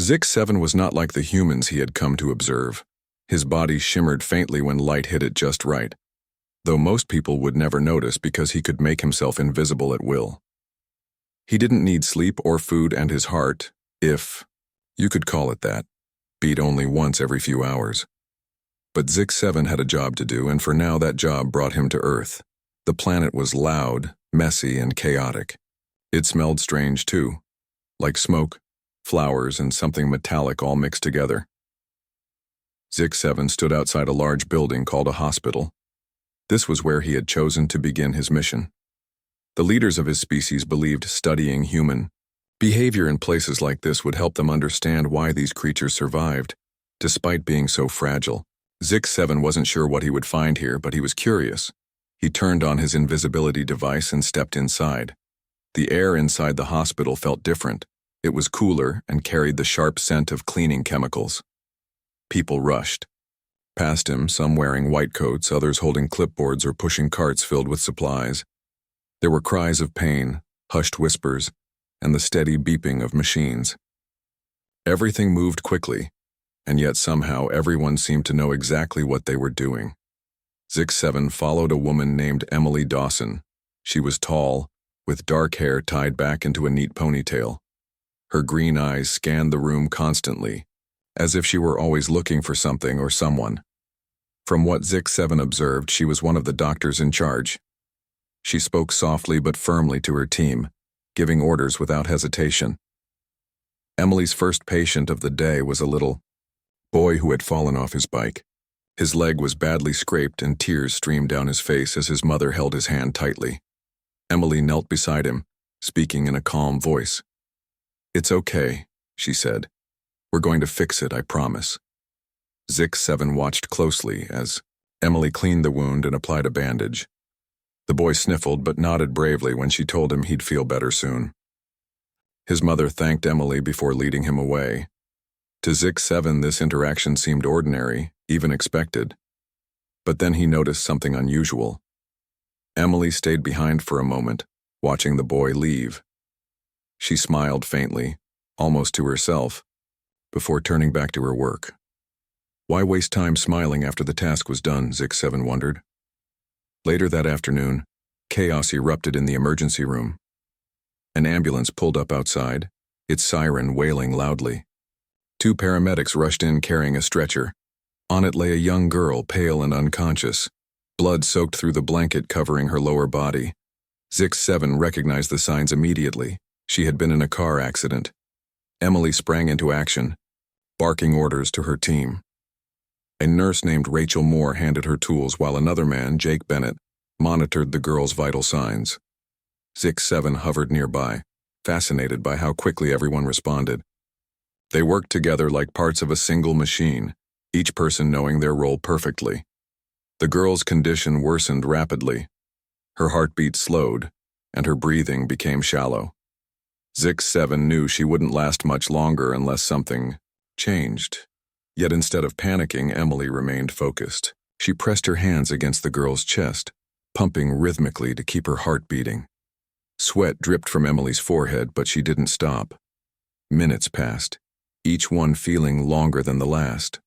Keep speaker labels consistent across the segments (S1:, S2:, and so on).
S1: Zik-7 was not like the humans he had come to observe. His body shimmered faintly when light hit it just right, though most people would never notice because he could make himself invisible at will. He didn't need sleep or food, and his heart, if you could call it that, beat only once every few hours. But Zik-7 had a job to do, and for now that job brought him to Earth. The planet was loud, messy, and chaotic. It smelled strange too, like smoke, flowers, and something metallic all mixed together. Zik-7 stood outside a large building called a hospital. This was where he had chosen to begin his mission. The leaders of his species believed studying human behavior in places like this would help them understand why these creatures survived, despite being so fragile. Zik-7 wasn't sure what he would find here, but he was curious. He turned on his invisibility device and stepped inside. The air inside the hospital felt different. It was cooler and carried the sharp scent of cleaning chemicals. People rushed past him, some wearing white coats, others holding clipboards or pushing carts filled with supplies. There were cries of pain, hushed whispers, and the steady beeping of machines. Everything moved quickly, and yet somehow everyone seemed to know exactly what they were doing. Zik-7 followed a woman named Emily Dawson. She was tall, with dark hair tied back into a neat ponytail. Her green eyes scanned the room constantly, as if she were always looking for something or someone. From what Zik-7 observed, she was one of the doctors in charge. She spoke softly but firmly to her team, giving orders without hesitation. Emily's first patient of the day was a little boy who had fallen off his bike. His leg was badly scraped and tears streamed down his face as his mother held his hand tightly. Emily knelt beside him, speaking in a calm voice. "It's okay," she said. "We're going to fix it, I promise." Zik-7 watched closely as Emily cleaned the wound and applied a bandage. The boy sniffled but nodded bravely when she told him he'd feel better soon. His mother thanked Emily before leading him away. To Zik-7, this interaction seemed ordinary, even expected. But then he noticed something unusual. Emily stayed behind for a moment, watching the boy leave. She smiled faintly, almost to herself, before turning back to her work. Why waste time smiling after the task was done, Zik-7 wondered. Later that afternoon, chaos erupted in the emergency room. An ambulance pulled up outside, its siren wailing loudly. Two paramedics rushed in carrying a stretcher. On it lay a young girl, pale and unconscious. Blood soaked through the blanket covering her lower body. Zik-7 recognized the signs immediately. She had been in a car accident. Emily sprang into action, barking orders to her team. A nurse named Rachel Moore handed her tools while another man, Jake Bennett, monitored the girl's vital signs. Zik-7 hovered nearby, fascinated by how quickly everyone responded. They worked together like parts of a single machine, each person knowing their role perfectly. The girl's condition worsened rapidly. Her heartbeat slowed, and her breathing became shallow. Zik-7 knew she wouldn't last much longer unless something changed. Yet instead of panicking, Emily remained focused. She pressed her hands against the girl's chest, pumping rhythmically to keep her heart beating. Sweat dripped from Emily's forehead, but she didn't stop. Minutes passed, each one feeling longer than the last.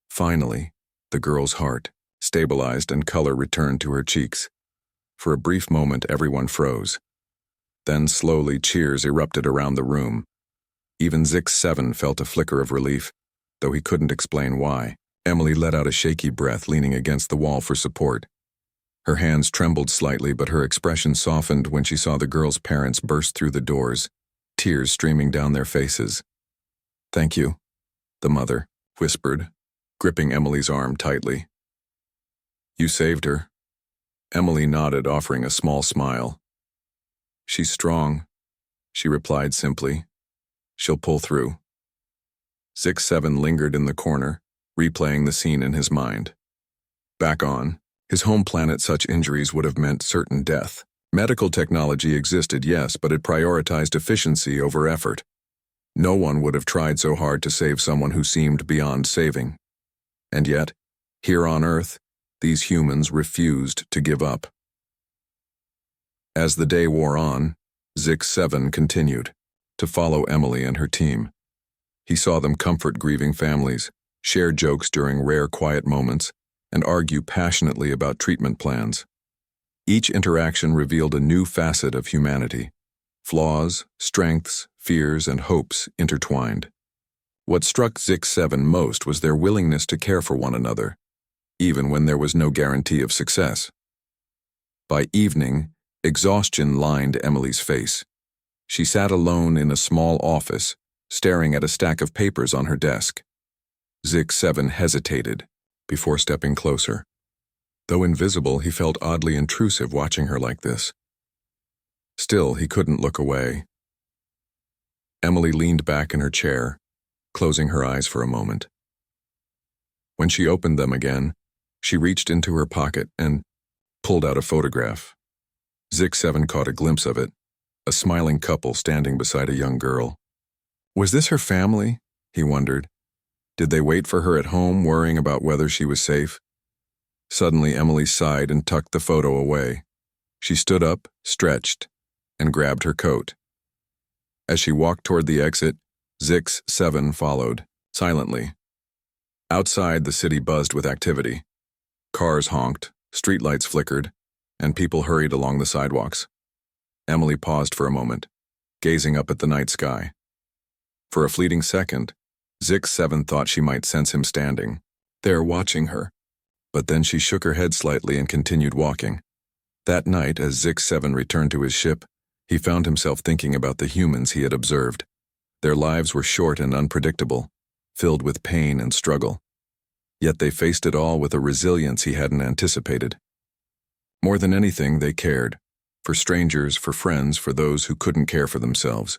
S1: Finally, the girl's heart stabilized and color returned to her cheeks. For a brief moment, everyone froze. Then slowly cheers erupted around the room. Even Zik-7 felt a flicker of relief, though he couldn't explain why. Emily let out a shaky breath, leaning against the wall for support. Her hands trembled slightly, but her expression softened when she saw the girl's parents burst through the doors, tears streaming down their faces. "Thank you," the mother whispered, gripping Emily's arm tightly. "You saved her." Emily nodded, offering a small smile. "She's strong," she replied simply. "She'll pull through." Zik-7 lingered in the corner, replaying the scene in his mind. Back on his home planet, such injuries would have meant certain death. Medical technology existed, yes, but it prioritized efficiency over effort. No one would have tried so hard to save someone who seemed beyond saving. And yet, here on Earth, these humans refused to give up. As the day wore on, Zik-7 continued to follow Emily and her team. He saw them comfort grieving families, share jokes during rare quiet moments, and argue passionately about treatment plans. Each interaction revealed a new facet of humanity. Flaws, strengths, fears, and hopes intertwined. What struck Zik-7 most was their willingness to care for one another, even when there was no guarantee of success. By evening, exhaustion lined Emily's face. She sat alone in a small office, staring at a stack of papers on her desk. Zik-7 hesitated before stepping closer. Though invisible, he felt oddly intrusive watching her like this. Still, he couldn't look away. Emily leaned back in her chair, closing her eyes for a moment. When she opened them again, she reached into her pocket and pulled out a photograph. Zik-7 caught a glimpse of it, a smiling couple standing beside a young girl. Was this her family? He wondered. Did they wait for her at home, worrying about whether she was safe? Suddenly, Emily sighed and tucked the photo away. She stood up, stretched, and grabbed her coat. As she walked toward the exit, Zik-7 followed, silently. Outside, the city buzzed with activity. Cars honked, streetlights flickered, and people hurried along the sidewalks. Emily paused for a moment, gazing up at the night sky. For a fleeting second, Zik-7 thought she might sense him standing, there watching her. But then she shook her head slightly and continued walking. That night, as Zik-7 returned to his ship, he found himself thinking about the humans he had observed. Their lives were short and unpredictable, filled with pain and struggle. Yet they faced it all with a resilience he hadn't anticipated. More than anything, they cared. For strangers, for friends, for those who couldn't care for themselves.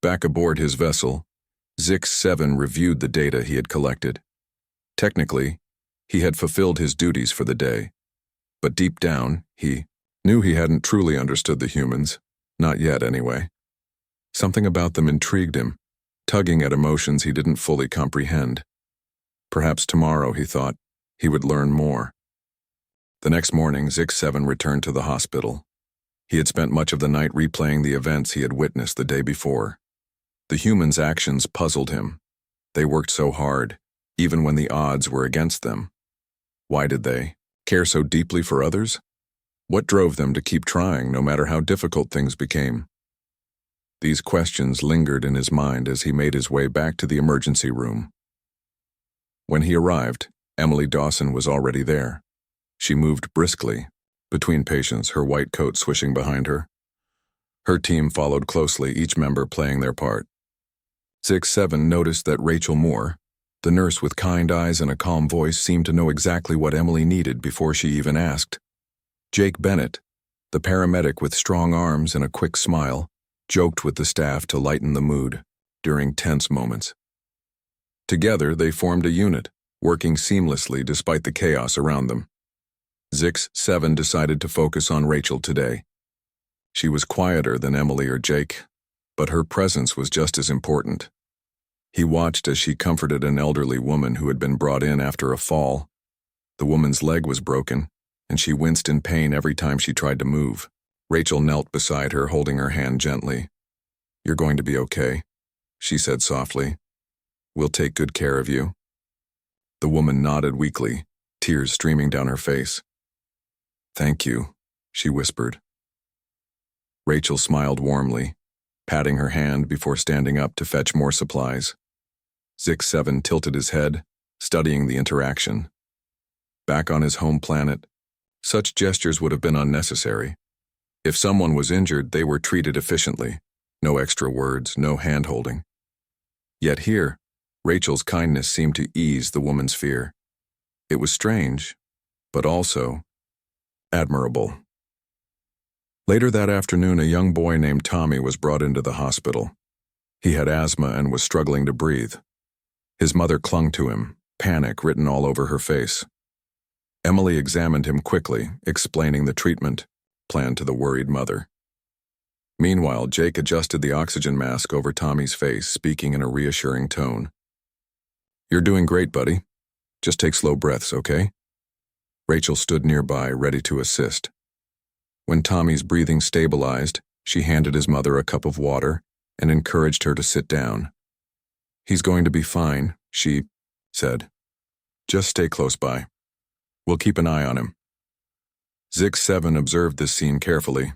S1: Back aboard his vessel, Zik-7 reviewed the data he had collected. Technically, he had fulfilled his duties for the day. But deep down, he knew he hadn't truly understood the humans. Not yet, anyway. Something about them intrigued him, tugging at emotions he didn't fully comprehend. Perhaps tomorrow, he thought, he would learn more. The next morning, Zik-7 returned to the hospital. He had spent much of the night replaying the events he had witnessed the day before. The humans' actions puzzled him. They worked so hard, even when the odds were against them. Why did they care so deeply for others? What drove them to keep trying, no matter how difficult things became? These questions lingered in his mind as he made his way back to the emergency room. When he arrived, Emily Dawson was already there. She moved briskly between patients, her white coat swishing behind her. Her team followed closely, each member playing their part. Zik-7 noticed that Rachel Moore, the nurse with kind eyes and a calm voice, seemed to know exactly what Emily needed before she even asked. Jake Bennett, the paramedic with strong arms and a quick smile, joked with the staff to lighten the mood during tense moments. Together, they formed a unit, working seamlessly despite the chaos around them. Zik-7 decided to focus on Rachel today. She was quieter than Emily or Jake, but her presence was just as important. He watched as she comforted an elderly woman who had been brought in after a fall. The woman's leg was broken, and she winced in pain every time she tried to move. Rachel knelt beside her, holding her hand gently. "You're going to be okay," she said softly. "We'll take good care of you." The woman nodded weakly, tears streaming down her face. "Thank you," she whispered. Rachel smiled warmly, patting her hand before standing up to fetch more supplies. Zik-7 tilted his head, studying the interaction. Back on his home planet, such gestures would have been unnecessary. If someone was injured, they were treated efficiently. No extra words, no hand-holding. Yet here, Rachel's kindness seemed to ease the woman's fear. It was strange, but also admirable. Later that afternoon, a young boy named Tommy was brought into the hospital. He had asthma and was struggling to breathe. His mother clung to him, panic written all over her face. Emily examined him quickly, explaining the treatment plan to the worried mother. Meanwhile, Jake adjusted the oxygen mask over Tommy's face, speaking in a reassuring tone. "You're doing great, buddy. Just take slow breaths, okay?" Rachel stood nearby, ready to assist. When Tommy's breathing stabilized, she handed his mother a cup of water and encouraged her to sit down. He's going to be fine, she said. Just stay close by. We'll keep an eye on him. Zix-7 observed this scene carefully.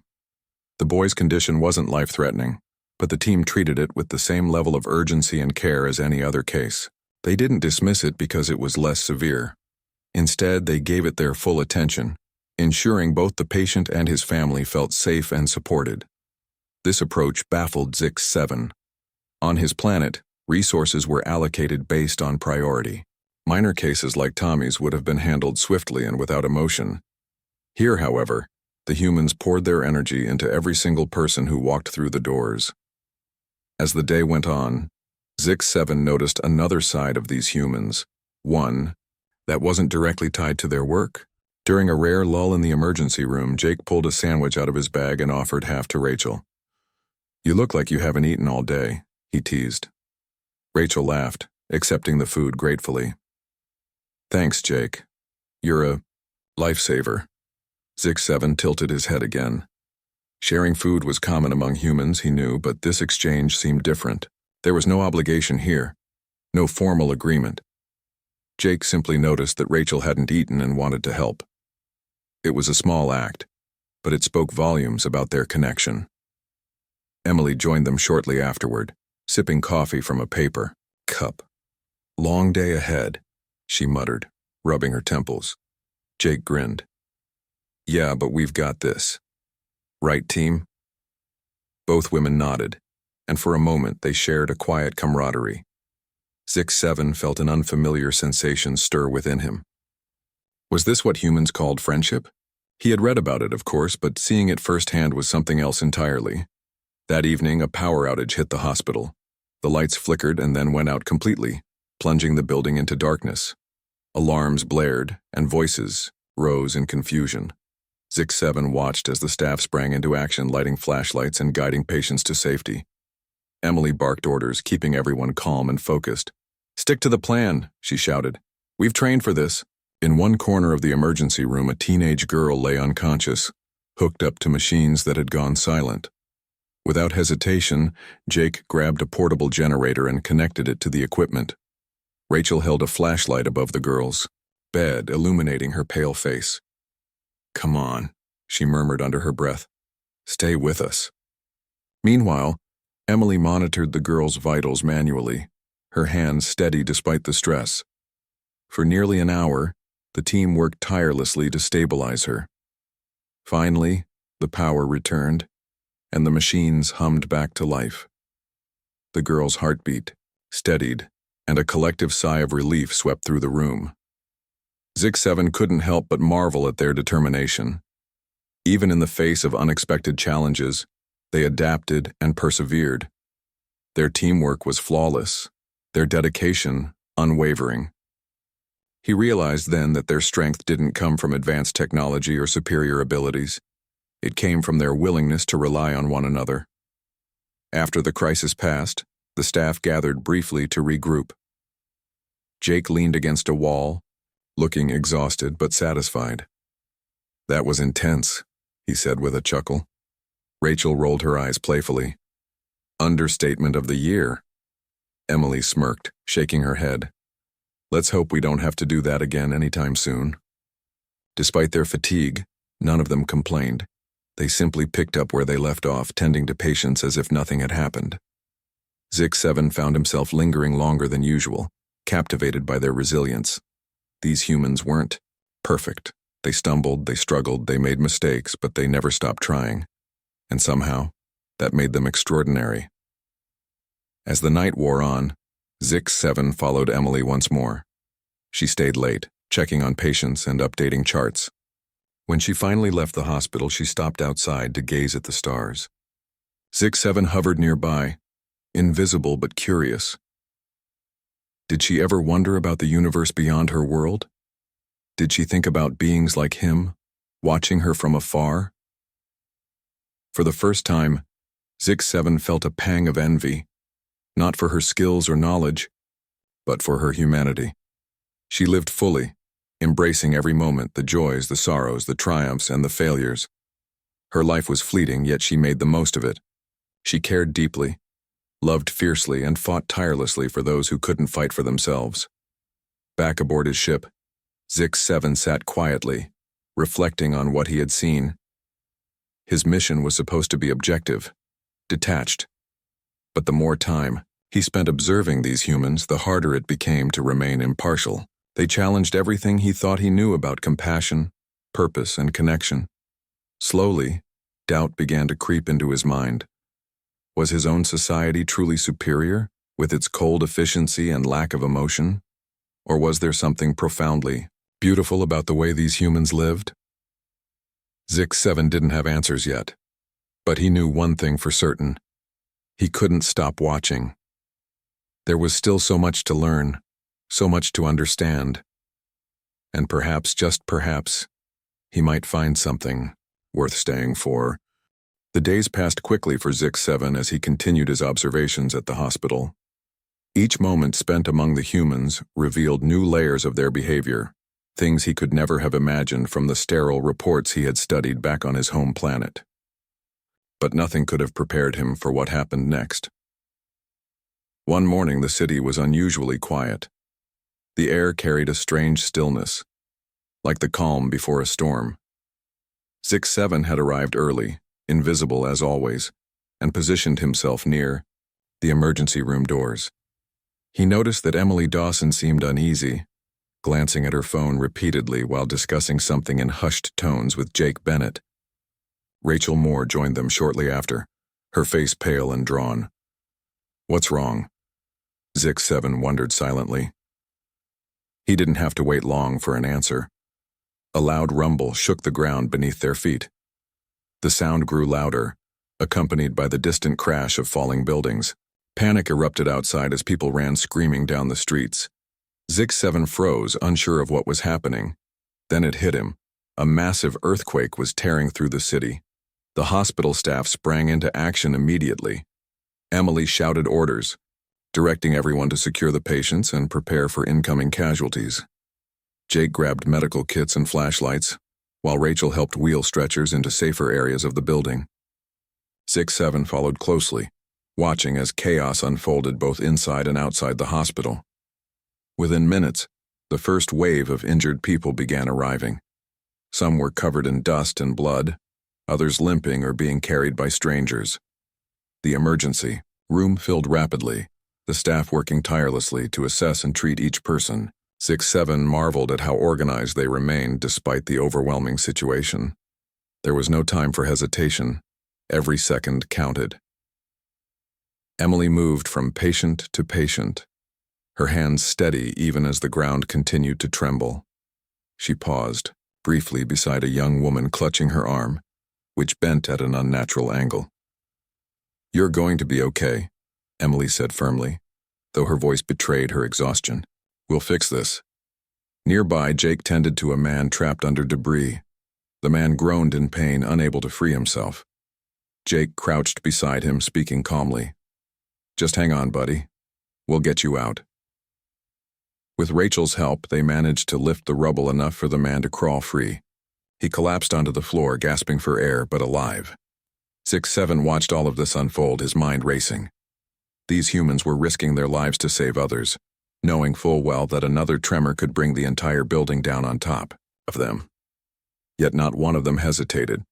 S1: The boy's condition wasn't life-threatening, but the team treated it with the same level of urgency and care as any other case. They didn't dismiss it because it was less severe. Instead, they gave it their full attention, ensuring both the patient and his family felt safe and supported. This approach baffled Zix-7. On his planet, resources were allocated based on priority. Minor cases like Tommy's would have been handled swiftly and without emotion. Here, however, the humans poured their energy into every single person who walked through the doors. As the day went on, Zix-7 noticed another side of these humans, one that wasn't directly tied to their work. During a rare lull in the emergency room, Jake pulled a sandwich out of his bag and offered half to Rachel. "You look like you haven't eaten all day," he teased. Rachel laughed, accepting the food gratefully. "Thanks, Jake. You're a lifesaver." Zix-7 tilted his head again. Sharing food was common among humans, he knew, but this exchange seemed different. There was no obligation here, no formal agreement. Jake simply noticed that Rachel hadn't eaten and wanted to help. It was a small act, but it spoke volumes about their connection. Emily joined them shortly afterward, sipping coffee from a paper cup. "Long day ahead," she muttered, rubbing her temples. Jake grinned. "Yeah, but we've got this. Right, team?" Both women nodded, and for a moment they shared a quiet camaraderie. Zix-7 felt an unfamiliar sensation stir within him. Was this what humans called friendship? He had read about it, of course, but seeing it firsthand was something else entirely. That evening, a power outage hit the hospital. The lights flickered and then went out completely, plunging the building into darkness. Alarms blared, and voices rose in confusion. Zix-7 watched as the staff sprang into action, lighting flashlights and guiding patients to safety. Emily barked orders, keeping everyone calm and focused. "Stick to the plan," she shouted. "We've trained for this." In one corner of the emergency room, a teenage girl lay unconscious, hooked up to machines that had gone silent. Without hesitation, Jake grabbed a portable generator and connected it to the equipment. Rachel held a flashlight above the girl's bed, illuminating her pale face. "Come on," she murmured under her breath. "Stay with us." Meanwhile, Emily monitored the girl's vitals manually, her hands steady despite the stress. For nearly an hour, the team worked tirelessly to stabilize her. Finally, the power returned, and the machines hummed back to life. The girl's heartbeat steadied, and a collective sigh of relief swept through the room. Zix-7 couldn't help but marvel at their determination. Even in the face of unexpected challenges, they adapted and persevered. Their teamwork was flawless, their dedication unwavering. He realized then that their strength didn't come from advanced technology or superior abilities. It came from their willingness to rely on one another. After the crisis passed, the staff gathered briefly to regroup. Jake leaned against a wall, looking exhausted but satisfied. "That was intense," he said with a chuckle. Rachel rolled her eyes playfully. "Understatement of the year." Emily smirked, shaking her head. "Let's hope we don't have to do that again anytime soon." Despite their fatigue, none of them complained. They simply picked up where they left off, tending to patients as if nothing had happened. Zix-7 found himself lingering longer than usual, captivated by their resilience. These humans weren't perfect. They stumbled, they struggled, they made mistakes, but they never stopped trying. And somehow, that made them extraordinary. As the night wore on, Zix-7 followed Emily once more. She stayed late, checking on patients and updating charts. When she finally left the hospital, she stopped outside to gaze at the stars. Zix-7 hovered nearby, invisible but curious. Did she ever wonder about the universe beyond her world? Did she think about beings like him, watching her from afar? For the first time, Zix-7 felt a pang of envy, not for her skills or knowledge, but for her humanity. She lived fully, embracing every moment, the joys, the sorrows, the triumphs, and the failures. Her life was fleeting, yet she made the most of it. She cared deeply, loved fiercely and fought tirelessly for those who couldn't fight for themselves. Back aboard his ship, Zix-7 sat quietly, reflecting on what he had seen. His mission was supposed to be objective, detached. But the more time he spent observing these humans, the harder it became to remain impartial. They challenged everything he thought he knew about compassion, purpose, and connection. Slowly, doubt began to creep into his mind. Was his own society truly superior, with its cold efficiency and lack of emotion? Or was there something profoundly beautiful about the way these humans lived? Zix-7 didn't have answers yet, but he knew one thing for certain. He couldn't stop watching. There was still so much to learn, so much to understand. And perhaps, just perhaps, he might find something worth staying for. The days passed quickly for Zix-7 as he continued his observations at the hospital. Each moment spent among the humans revealed new layers of their behavior, things he could never have imagined from the sterile reports he had studied back on his home planet. But nothing could have prepared him for what happened next. One morning the city was unusually quiet. The air carried a strange stillness, like the calm before a storm. Zix-7 had arrived early, invisible as always, and positioned himself near the emergency room doors. He noticed that Emily Dawson seemed uneasy, glancing at her phone repeatedly while discussing something in hushed tones with Jake Bennett. Rachel Moore joined them shortly after, her face pale and drawn. "What's wrong?" Zix-7 wondered silently. He didn't have to wait long for an answer. A loud rumble shook the ground beneath their feet. The sound grew louder, accompanied by the distant crash of falling buildings. Panic erupted outside as people ran screaming down the streets. Zix-7 froze, unsure of what was happening. Then it hit him. A massive earthquake was tearing through the city. The hospital staff sprang into action immediately. Emily shouted orders, directing everyone to secure the patients and prepare for incoming casualties. Jake grabbed medical kits and flashlights, while Rachel helped wheel stretchers into safer areas of the building. Zix-7 followed closely, watching as chaos unfolded both inside and outside the hospital. Within minutes, the first wave of injured people began arriving. Some were covered in dust and blood, others limping or being carried by strangers. The emergency room filled rapidly, the staff working tirelessly to assess and treat each person. Zix-7 marveled at how organized they remained despite the overwhelming situation. There was no time for hesitation. Every second counted. Emily moved from patient to patient, her hands steady even as the ground continued to tremble. She paused, briefly beside a young woman clutching her arm, which bent at an unnatural angle. "You're going to be okay," Emily said firmly, though her voice betrayed her exhaustion. "We'll fix this." Nearby, Jake tended to a man trapped under debris. The man groaned in pain, unable to free himself. Jake crouched beside him, speaking calmly. "Just hang on, buddy. We'll get you out." With Rachel's help, they managed to lift the rubble enough for the man to crawl free. He collapsed onto the floor, gasping for air, but alive. Zix-7 watched all of this unfold, his mind racing. These humans were risking their lives to save others, knowing full well that another tremor could bring the entire building down on top of them. Yet not one of them hesitated.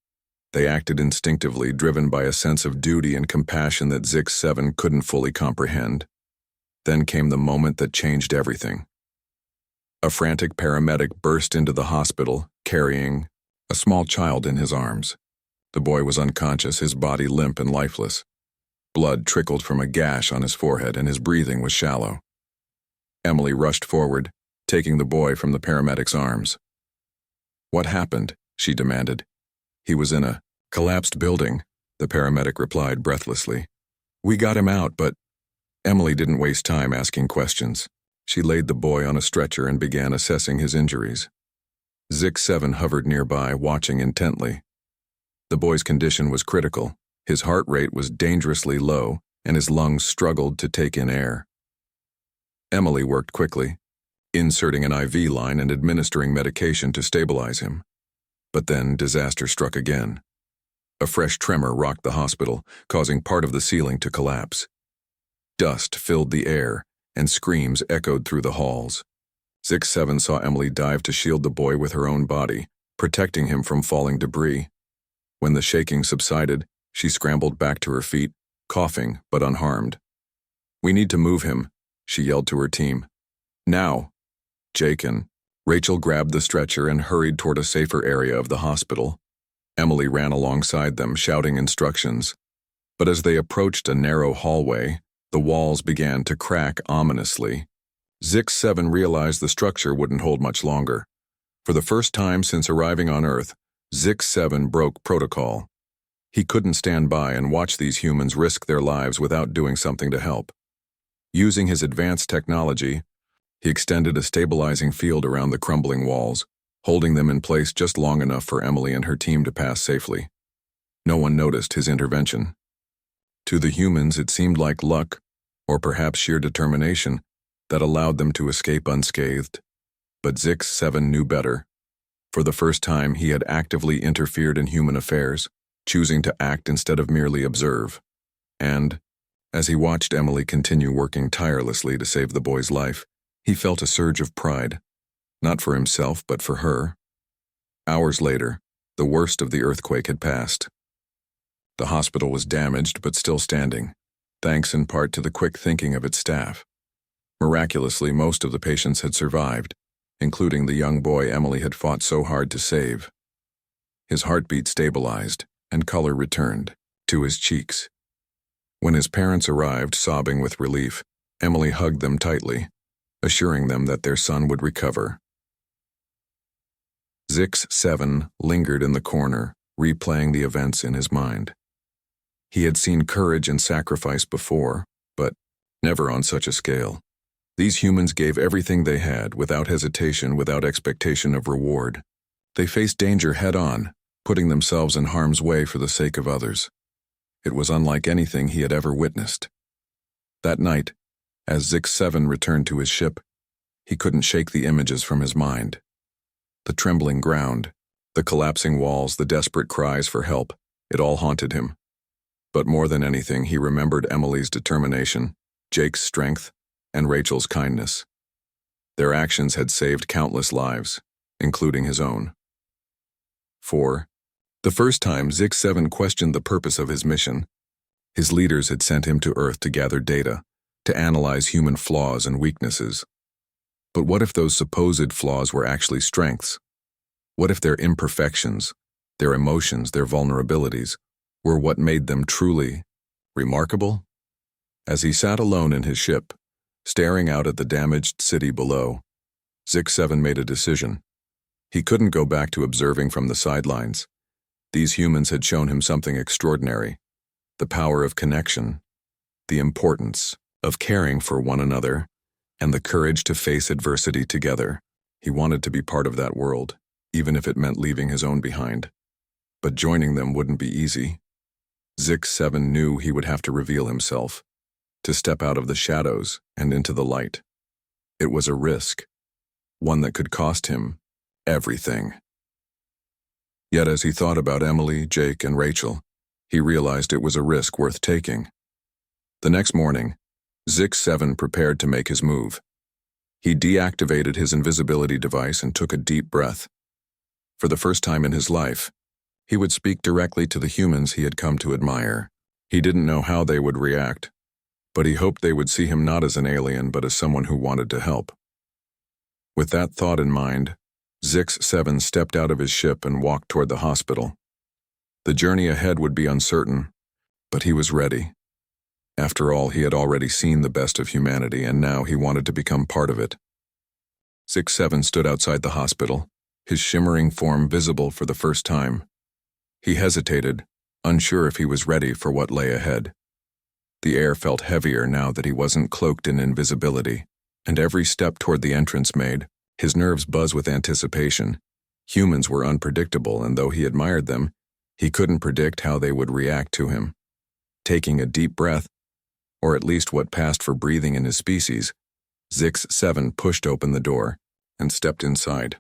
S1: They acted instinctively, driven by a sense of duty and compassion that Zix-7 couldn't fully comprehend. Then came the moment that changed everything. A frantic paramedic burst into the hospital, carrying a small child in his arms. The boy was unconscious, his body limp and lifeless. Blood trickled from a gash on his forehead, and his breathing was shallow. Emily rushed forward, taking the boy from the paramedic's arms. "What happened?" she demanded. "He was in a collapsed building," the paramedic replied breathlessly. "We got him out, but—" Emily didn't waste time asking questions. She laid the boy on a stretcher and began assessing his injuries. Zix-7 hovered nearby, watching intently. The boy's condition was critical. His heart rate was dangerously low, and his lungs struggled to take in air. Emily worked quickly, inserting an IV line and administering medication to stabilize him. But then disaster struck again. A fresh tremor rocked the hospital, causing part of the ceiling to collapse. Dust filled the air, and screams echoed through the halls. Zix-7 saw Emily dive to shield the boy with her own body, protecting him from falling debris. When the shaking subsided, she scrambled back to her feet, coughing but unharmed. "We need to move him," she yelled to her team. "Now!" Jake and Rachel grabbed the stretcher and hurried toward a safer area of the hospital. Emily ran alongside them, shouting instructions. But as they approached a narrow hallway, the walls began to crack ominously. Zix-7 realized the structure wouldn't hold much longer. For the first time since arriving on Earth, Zix-7 broke protocol. He couldn't stand by and watch these humans risk their lives without doing something to help. Using his advanced technology, he extended a stabilizing field around the crumbling walls, holding them in place just long enough for Emily and her team to pass safely. No one noticed his intervention. To the humans, it seemed like luck, or perhaps sheer determination, that allowed them to escape unscathed. But Zix-7 knew better. For the first time, he had actively interfered in human affairs, choosing to act instead of merely observe. And, as he watched Emily continue working tirelessly to save the boy's life, he felt a surge of pride, not for himself but for her. Hours later, the worst of the earthquake had passed. The hospital was damaged but still standing, thanks in part to the quick thinking of its staff. Miraculously, most of the patients had survived, including the young boy Emily had fought so hard to save. His heartbeat stabilized, and color returned to his cheeks. When his parents arrived, sobbing with relief, Emily hugged them tightly, assuring them that their son would recover. Zix-7 lingered in the corner, replaying the events in his mind. He had seen courage and sacrifice before, but never on such a scale. These humans gave everything they had, without hesitation, without expectation of reward. They faced danger head-on, putting themselves in harm's way for the sake of others. It was unlike anything he had ever witnessed. That night, as Zix-7 returned to his ship, he couldn't shake the images from his mind. The trembling ground, the collapsing walls, the desperate cries for help, it all haunted him. But more than anything, he remembered Emily's determination, Jake's strength, and Rachel's kindness. Their actions had saved countless lives, including his own. 4. The first time Zix-7 questioned the purpose of his mission, his leaders had sent him to Earth to gather data, to analyze human flaws and weaknesses. But what if those supposed flaws were actually strengths? What if their imperfections, their emotions, their vulnerabilities, were what made them truly remarkable? As he sat alone in his ship, staring out at the damaged city below, Zix-7 made a decision. He couldn't go back to observing from the sidelines. These humans had shown him something extraordinary: the power of connection, the importance of caring for one another, and the courage to face adversity together. He wanted to be part of that world, even if it meant leaving his own behind. But joining them wouldn't be easy. Zix-7 knew he would have to reveal himself, to step out of the shadows and into the light. It was a risk, one that could cost him everything. Yet as he thought about Emily, Jake, and Rachel, he realized it was a risk worth taking. The next morning, Zix-7 prepared to make his move. He deactivated his invisibility device and took a deep breath. For the first time in his life, he would speak directly to the humans he had come to admire. He didn't know how they would react, but he hoped they would see him not as an alien but as someone who wanted to help. With that thought in mind, Zix-7 stepped out of his ship and walked toward the hospital. The journey ahead would be uncertain, but he was ready. After all, he had already seen the best of humanity, and now he wanted to become part of it. Zix-7 stood outside the hospital, his shimmering form visible for the first time. He hesitated, unsure if he was ready for what lay ahead. The air felt heavier now that he wasn't cloaked in invisibility, and every step toward the entrance made his nerves buzz with anticipation. Humans were unpredictable, and though he admired them, he couldn't predict how they would react to him. Taking a deep breath, or at least what passed for breathing in his species, Zix-7 pushed open the door and stepped inside.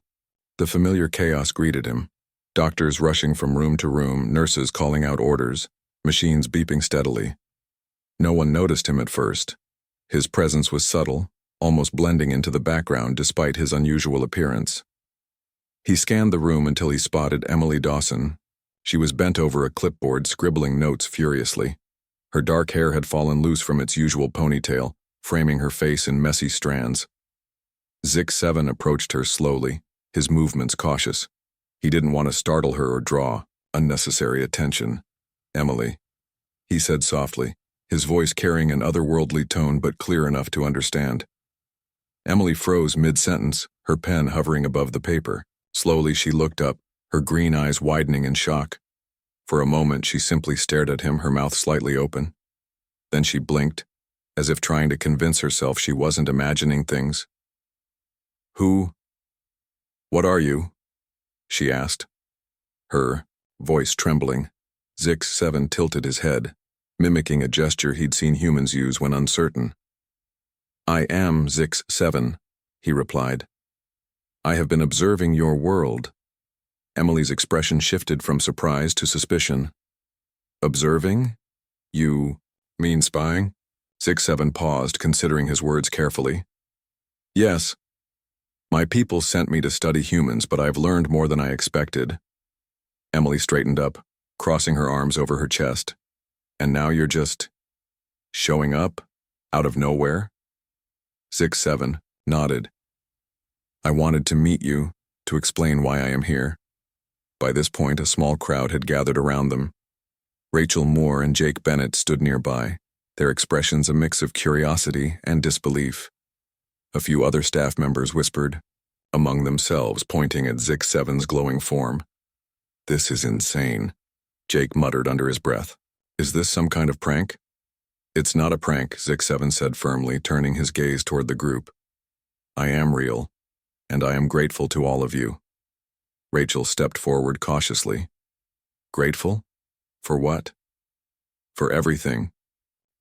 S1: The familiar chaos greeted him. Doctors rushing from room to room, nurses calling out orders, machines beeping steadily. No one noticed him at first, His presence was subtle, almost blending into the background despite his unusual appearance. He scanned the room until he spotted Emily Dawson. She was bent over a clipboard, scribbling notes furiously. Her dark hair had fallen loose from its usual ponytail, framing her face in messy strands. Zix-7 approached her slowly, his movements cautious. He didn't want to startle her or draw unnecessary attention. "Emily," he said softly, his voice carrying an otherworldly tone but clear enough to understand. Emily froze mid-sentence, her pen hovering above the paper. Slowly she looked up, her green eyes widening in shock. For a moment she simply stared at him, her mouth slightly open. Then she blinked, as if trying to convince herself she wasn't imagining things. What are you?" she asked, her voice trembling. Zix-7 tilted his head, mimicking a gesture he'd seen humans use when uncertain. "I am Zix-7, he replied. "I have been observing your world." Emily's expression shifted from surprise to suspicion. "Observing? You mean spying?" Zix-7 paused, considering his words carefully. "Yes. My people sent me to study humans, but I've learned more than I expected." Emily straightened up, crossing her arms over her chest. "And now you're just showing up? Out of nowhere?" Zix-7 nodded. "I wanted to meet you, to explain why I am here." By this point, a small crowd had gathered around them. Rachel Moore and Jake Bennett stood nearby, their expressions a mix of curiosity and disbelief. A few other staff members whispered, among themselves, pointing at Zix-7's glowing form. "This is insane," Jake muttered under his breath. "Is this some kind of prank?" "It's not a prank," Zix-7 said firmly, turning his gaze toward the group. "I am real, and I am grateful to all of you." Rachel stepped forward cautiously. "Grateful? For what?" "For everything,"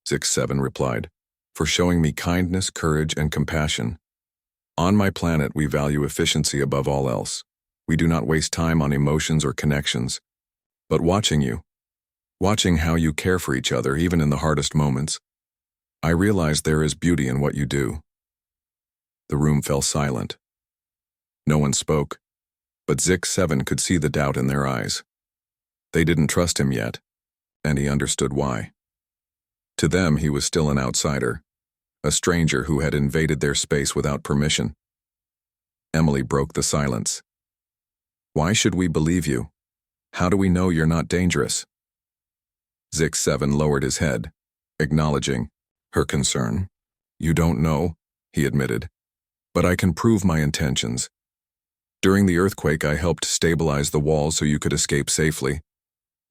S1: Zix-7 replied. "For showing me kindness, courage, and compassion. On my planet, we value efficiency above all else. We do not waste time on emotions or connections. But watching how you care for each other, even in the hardest moments, I realize there is beauty in what you do." The room fell silent. No one spoke, but Zix-7 could see the doubt in their eyes. They didn't trust him yet, and he understood why. To them, he was still an outsider, a stranger who had invaded their space without permission. Emily broke the silence. "Why should we believe you? How do we know you're not dangerous?" Zix-7 lowered his head, acknowledging her concern. "You don't know," he admitted, "but I can prove my intentions. During the earthquake, I helped stabilize the wall so you could escape safely.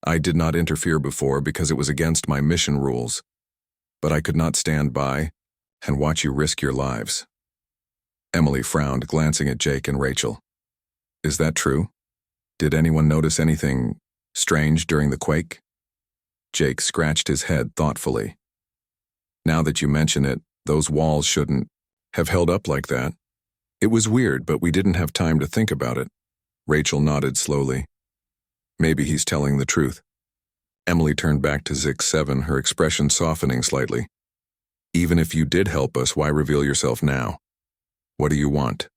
S1: I did not interfere before because it was against my mission rules, but I could not stand by and watch you risk your lives." Emily frowned, glancing at Jake and Rachel. "Is that true? Did anyone notice anything strange during the quake?" Jake scratched his head thoughtfully. "Now that you mention it, those walls shouldn't have held up like that. It was weird, but we didn't have time to think about it." Rachel nodded slowly. "Maybe he's telling the truth." Emily turned back to Zix-7, her expression softening slightly. "Even if you did help us, why reveal yourself now? What do you want?"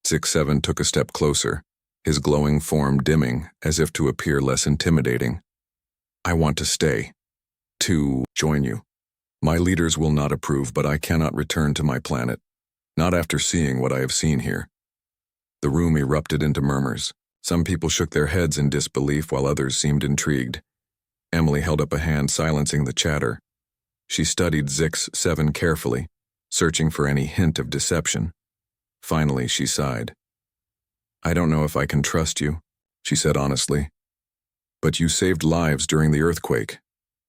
S1: Zix-7 took a step closer, his glowing form dimming as if to appear less intimidating. "I want to stay. To join you. My leaders will not approve, but I cannot return to my planet. Not after seeing what I have seen here." The room erupted into murmurs. Some people shook their heads in disbelief while others seemed intrigued. Emily held up a hand, silencing the chatter. She studied Zix-7 carefully, searching for any hint of deception. Finally, she sighed. "I don't know if I can trust you," she said honestly. "But you saved lives during the earthquake.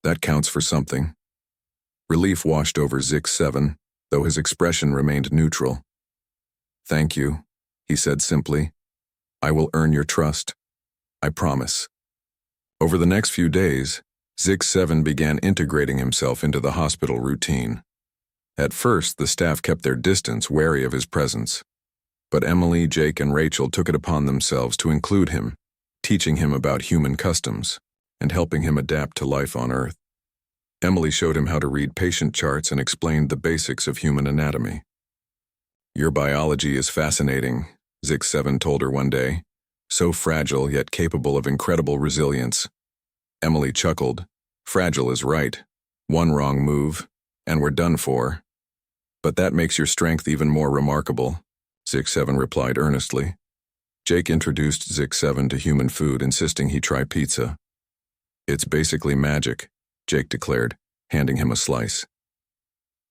S1: That counts for something." Relief washed over Zix-7, though his expression remained neutral. "Thank you," he said simply. "I will earn your trust. I promise." Over the next few days, Zix-7 began integrating himself into the hospital routine. At first, the staff kept their distance, wary of his presence. But Emily, Jake, and Rachel took it upon themselves to include him, teaching him about human customs and helping him adapt to life on Earth. Emily showed him how to read patient charts and explained the basics of human anatomy. "Your biology is fascinating," Zix-7 told her one day. "So fragile, yet capable of incredible resilience." Emily chuckled. "Fragile is right. One wrong move, and we're done for." "But that makes your strength even more remarkable," Zix-7 replied earnestly. Jake introduced Zix-7 to human food, insisting he try pizza. "It's basically magic," Jake declared, handing him a slice.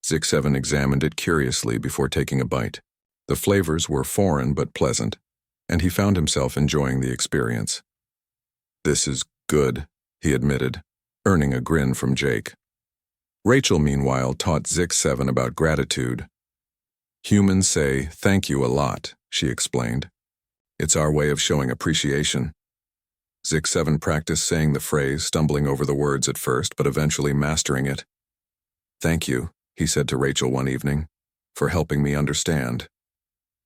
S1: Zix-7 examined it curiously before taking a bite. The flavors were foreign but pleasant, and he found himself enjoying the experience. "This is good," he admitted, earning a grin from Jake. Rachel, meanwhile, taught Zix-7 about gratitude. "Humans say thank you a lot," she explained. "It's our way of showing appreciation." Zix-7 practiced saying the phrase, stumbling over the words at first, but eventually mastering it. "Thank you," he said to Rachel one evening, "for helping me understand."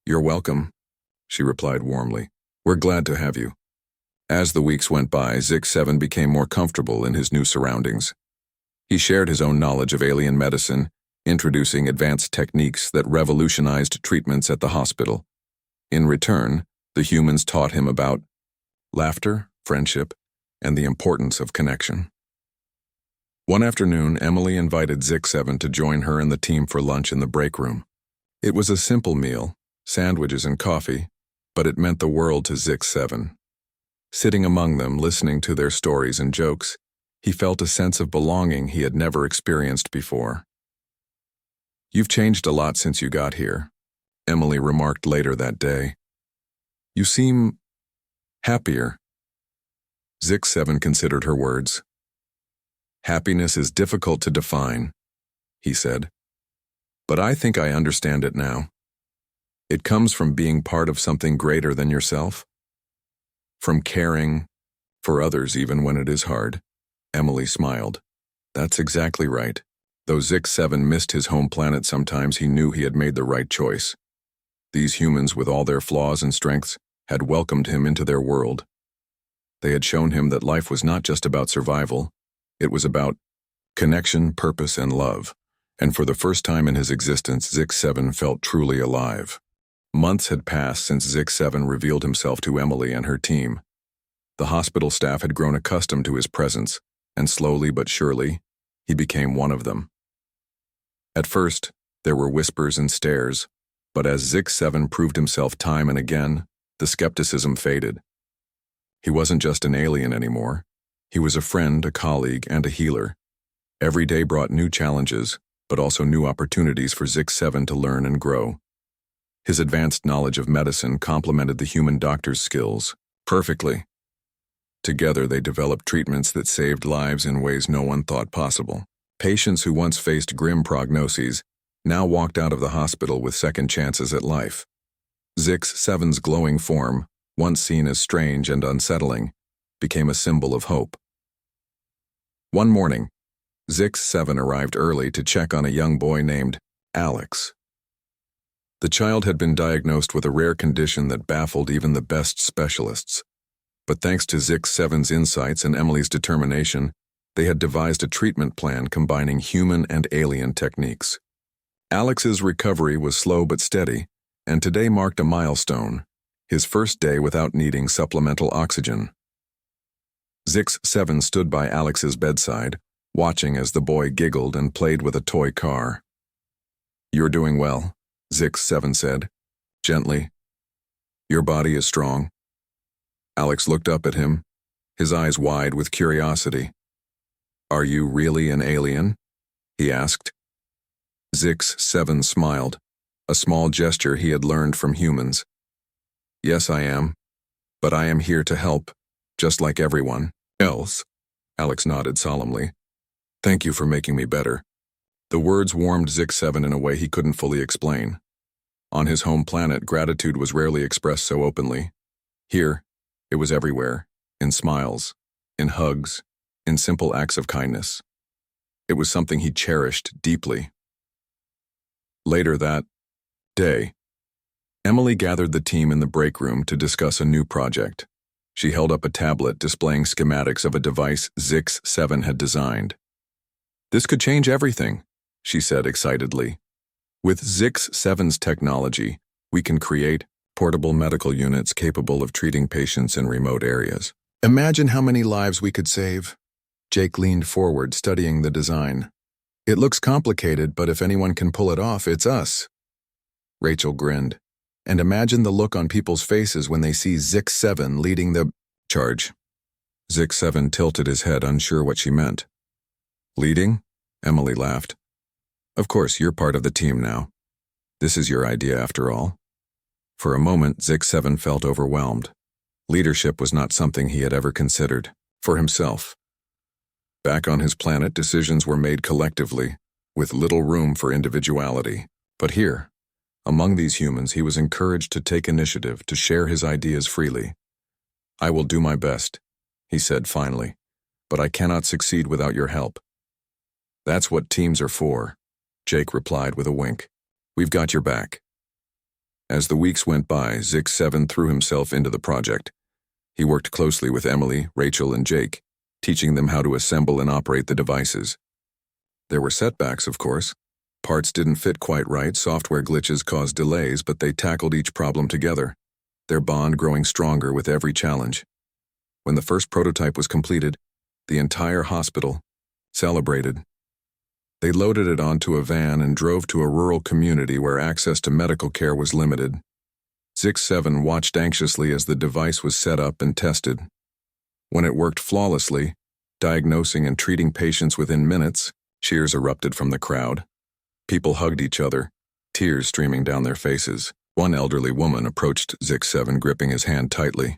S1: "You're welcome," she replied warmly. "We're glad to have you." As the weeks went by, Zix-7 became more comfortable in his new surroundings. He shared his own knowledge of alien medicine, introducing advanced techniques that revolutionized treatments at the hospital. In return, the humans taught him about laughter, friendship, and the importance of connection. One afternoon, Emily invited Zix-7 to join her and the team for lunch in the break room. It was a simple meal, sandwiches and coffee, but it meant the world to Zix-7. Sitting among them, listening to their stories and jokes, he felt a sense of belonging he had never experienced before. "You've changed a lot since you got here," Emily remarked later that day. "You seem happier." Zix-7 considered her words. "Happiness is difficult to define," he said. "But I think I understand it now. It comes from being part of something greater than yourself. From caring for others even when it is hard." Emily smiled. "That's exactly right." Though Zix-7 missed his home planet sometimes, he knew he had made the right choice. These humans, with all their flaws and strengths, had welcomed him into their world. They had shown him that life was not just about survival, it was about connection, purpose, and love. And for the first time in his existence, Zix-7 felt truly alive. Months had passed since Zix-7 revealed himself to Emily and her team. The hospital staff had grown accustomed to his presence, and slowly but surely, he became one of them. At first, there were whispers and stares, but as Zix-7 proved himself time and again, the skepticism faded. He wasn't just an alien anymore. He was a friend, a colleague, and a healer. Every day brought new challenges, but also new opportunities for Zix-7 to learn and grow. His advanced knowledge of medicine complemented the human doctor's skills perfectly. Together, they developed treatments that saved lives in ways no one thought possible. Patients who once faced grim prognoses now walked out of the hospital with second chances at life. Zix-7's glowing form, once seen as strange and unsettling, became a symbol of hope. One morning, Zix-7 arrived early to check on a young boy named Alex. The child had been diagnosed with a rare condition that baffled even the best specialists. But thanks to Zix-7's insights and Emily's determination, they had devised a treatment plan combining human and alien techniques. Alex's recovery was slow but steady, and today marked a milestone, his first day without needing supplemental oxygen. Zix-7 stood by Alex's bedside, watching as the boy giggled and played with a toy car. "You're doing well," Zix-7 said, gently. "Your body is strong." Alex looked up at him, his eyes wide with curiosity. "Are you really an alien?" he asked. Zix-7 smiled, a small gesture he had learned from humans. "Yes, I am. But I am here to help, just like everyone else." Alex nodded solemnly. "Thank you for making me better." The words warmed Zix-7 in a way he couldn't fully explain. On his home planet, gratitude was rarely expressed so openly. Here, it was everywhere, in smiles, in hugs, in simple acts of kindness. It was something he cherished deeply. Later that day, Emily gathered the team in the break room to discuss a new project. She held up a tablet displaying schematics of a device Zix-7 had designed. This could change everything, she said excitedly. With Zix-7's technology, we can create portable medical units capable of treating patients in remote areas. Imagine how many lives we could save. Jake leaned forward, studying the design. It looks complicated, but if anyone can pull it off, it's us. Rachel grinned. And imagine the look on people's faces when they see Zix-7 leading the charge. Zix-7 tilted his head, unsure what she meant. Leading? Emily laughed. Of course, you're part of the team now. This is your idea after all. For a moment, Zix-7 felt overwhelmed. Leadership was not something he had ever considered, for himself. Back on his planet, decisions were made collectively, with little room for individuality. But here, among these humans, he was encouraged to take initiative, to share his ideas freely. I will do my best, he said finally, but I cannot succeed without your help. That's what teams are for, Jake replied with a wink. We've got your back. As the weeks went by, Zix-7 threw himself into the project. He worked closely with Emily, Rachel, and Jake, teaching them how to assemble and operate the devices. There were setbacks, of course. Parts didn't fit quite right, software glitches caused delays, but they tackled each problem together, their bond growing stronger with every challenge. When the first prototype was completed, the entire hospital celebrated. They loaded it onto a van and drove to a rural community where access to medical care was limited. Zix-7 watched anxiously as the device was set up and tested. When it worked flawlessly, diagnosing and treating patients within minutes, cheers erupted from the crowd. People hugged each other, tears streaming down their faces. One elderly woman approached Zix-7, gripping his hand tightly.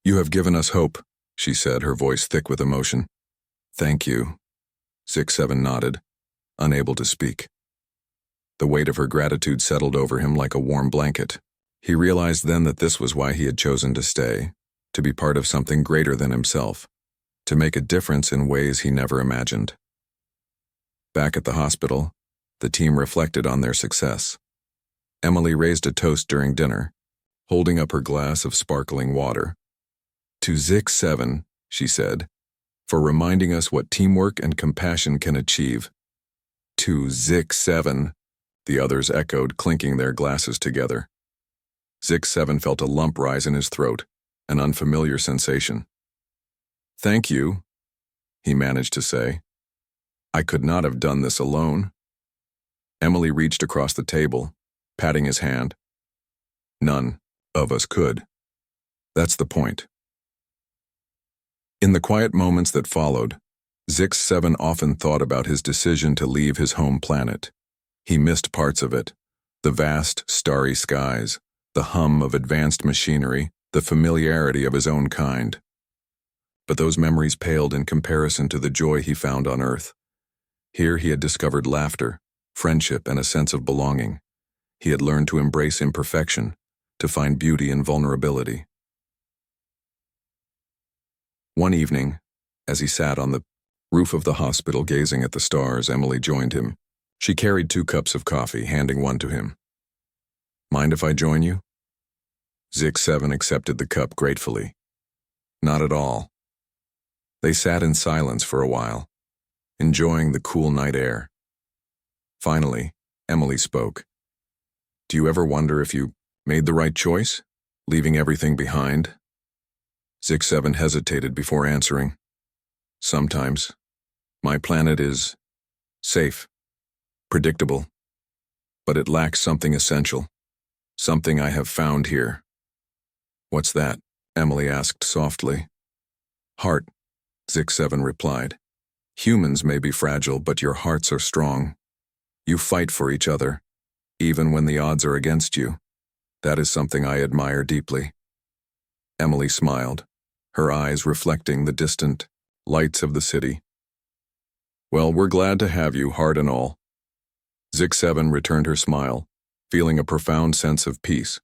S1: You have given us hope, she said, her voice thick with emotion. Thank you. Zix-7 nodded, unable to speak. The weight of her gratitude settled over him like a warm blanket. He realized then that this was why he had chosen to stay, to be part of something greater than himself, to make a difference in ways he never imagined. Back at the hospital, the team reflected on their success. Emily raised a toast during dinner, holding up her glass of sparkling water. To Zix-7, she said, for reminding us what teamwork and compassion can achieve. To Zix-7, the others echoed, clinking their glasses together. Zix-7 felt a lump rise in his throat, an unfamiliar sensation. Thank you, he managed to say. I could not have done this alone. Emily reached across the table, patting his hand. None of us could. That's the point. In the quiet moments that followed, Zix-7 often thought about his decision to leave his home planet. He missed parts of it, the vast, starry skies, the hum of advanced machinery, the familiarity of his own kind. But those memories paled in comparison to the joy he found on Earth. Here he had discovered laughter, friendship, and a sense of belonging. He had learned to embrace imperfection, to find beauty in vulnerability. One evening, as he sat on the roof of the hospital gazing at the stars, Emily joined him. She carried 2 cups of coffee, handing one to him. Mind if I join you? Zix-7 accepted the cup gratefully. Not at all. They sat in silence for a while, enjoying the cool night air. Finally, Emily spoke. Do you ever wonder if you made the right choice, leaving everything behind? Zix-7 hesitated before answering. Sometimes. My planet is safe, predictable, but it lacks something essential, something I have found here. What's that? Emily asked softly. Heart, Zix-7 replied. Humans may be fragile, but your hearts are strong. You fight for each other, even when the odds are against you. That is something I admire deeply. Emily smiled, her eyes reflecting the distant lights of the city. Well, we're glad to have you, heart and all. Zix-7 returned her smile, feeling a profound sense of peace.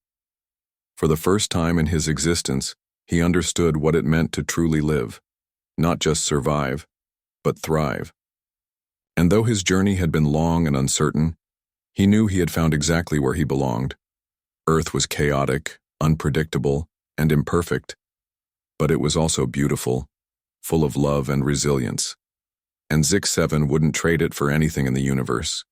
S1: For the first time in his existence, he understood what it meant to truly live, not just survive, but thrive. And though his journey had been long and uncertain, he knew he had found exactly where he belonged. Earth was chaotic, unpredictable, and imperfect, but it was also beautiful, full of love and resilience. and Zix 7 wouldn't trade it for anything in the universe.